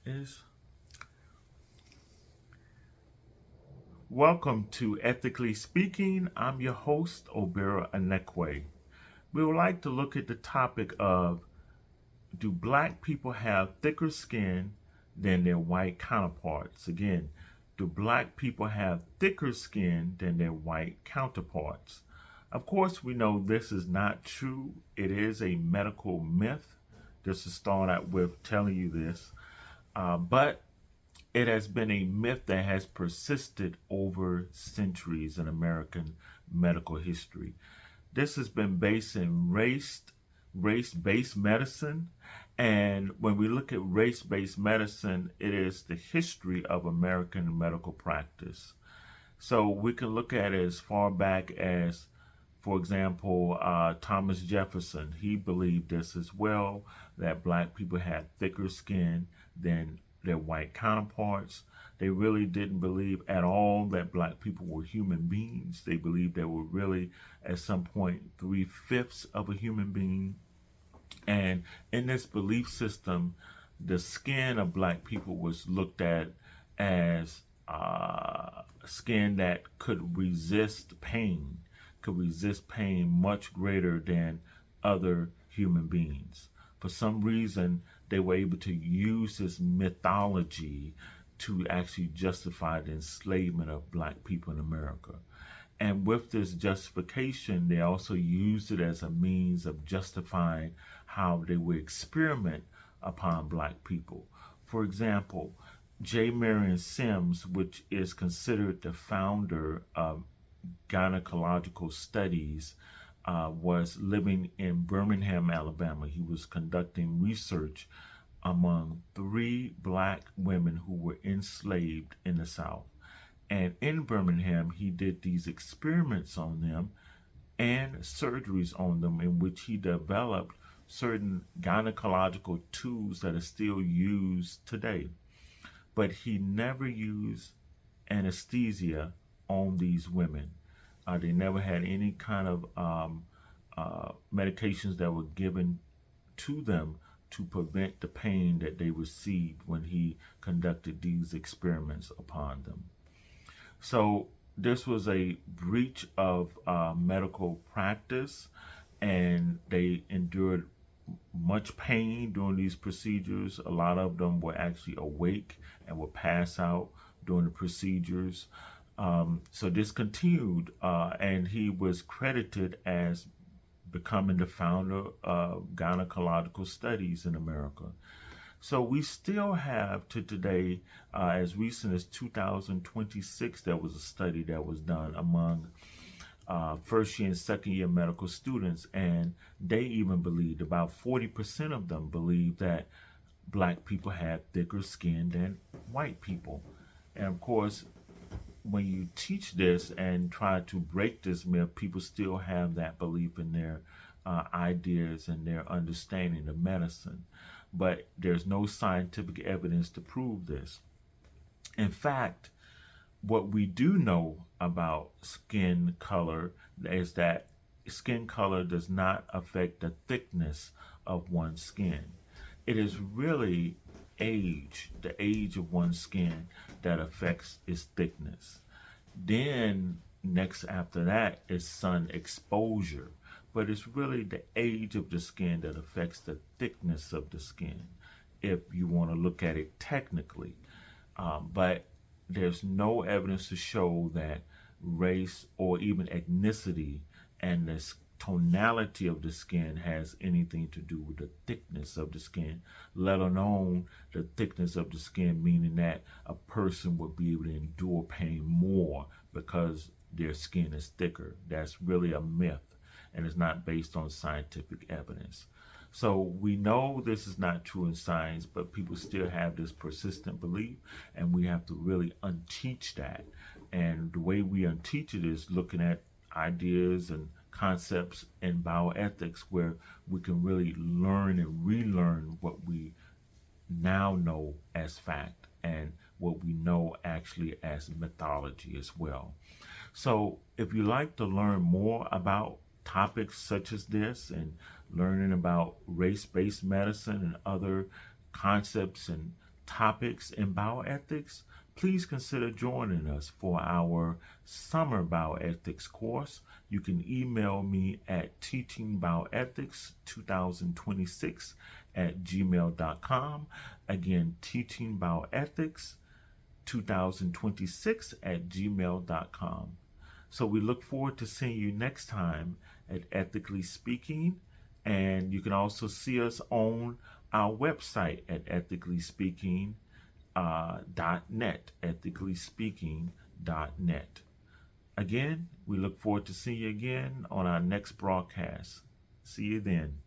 Is welcome to Ethically Speaking. I'm your host, Obera Anekwe. We would like to look at the topic of, do black people have thicker skin than their white counterparts? Again, do black people have thicker skin than their white counterparts? Of course, we know this is not true. It is a medical myth. Just to start out with telling you this. But it has been a myth that has persisted over centuries in American medical history. This has been based in race-based medicine. And when we look at race-based medicine, it is the history of American medical practice. So we can look at it as far back as, for example, Thomas Jefferson. He believed this as well, that black people had thicker skin than their white counterparts. They really didn't believe at all that black people were human beings. They believed they were really, at some point, 3/5 of a human being. And in this belief system, the skin of black people was looked at as skin that could resist pain, much greater than other human beings. For some reason, they were able to use this mythology to actually justify the enslavement of black people in America. And with this justification, they also used it as a means of justifying how they would experiment upon black people. For example, J. Marion Sims, which is considered the founder of gynecological studies, was living in Birmingham, Alabama. He was conducting research among 3 black women who were enslaved in the South. And in Birmingham, he did these experiments on them and surgeries on them, in which he developed certain gynecological tools that are still used today. But he never used anesthesia on these women. They never had any kind of medications that were given to them to prevent the pain that they received when he conducted these experiments upon them. So this was a breach of medical practice, and they endured much pain during these procedures. A lot of them were actually awake and would pass out during the procedures. So this continued, and he was credited as becoming the founder of gynecological studies in America. So we still have to today, as recent as 2026, there was a study that was done among first year and second year medical students, and they even believed, about 40% of them believed, that black people had thicker skin than white people. And of course, when you teach this and try to break this myth, people still have that belief in their ideas and their understanding of medicine. But there's no scientific evidence to prove this. In fact, what we do know about skin color is that skin color does not affect the thickness of one's skin. It is really age, the age of one's skin, that affects its thickness. Then next after that is sun exposure, but it's really the age of the skin that affects the thickness of the skin, if you want to look at it technically. But there's no evidence to show that race or even ethnicity and the tonality of the skin has anything to do with the thickness of the skin, let alone the thickness of the skin, meaning that a person would be able to endure pain more because their skin is thicker. That's really a myth, and it's not based on scientific evidence. So we know this is not true in science, but people still have this persistent belief, and we have to really unteach that. And the way we unteach it is looking at ideas and concepts in bioethics, where we can really learn and relearn what we now know as fact and what we know actually as mythology as well. So if you like to learn more about topics such as this and learning about race-based medicine and other concepts and topics in bioethics, please consider joining us for our summer bioethics course. You can email me at teachingbioethics2026@gmail.com. Again, teachingbioethics2026@gmail.com. So we look forward to seeing you next time at Ethically Speaking. And you can also see us on our website at ethicallyspeaking.net, ethicallyspeaking.net. Again, we look forward to seeing you again on our next broadcast. See you then.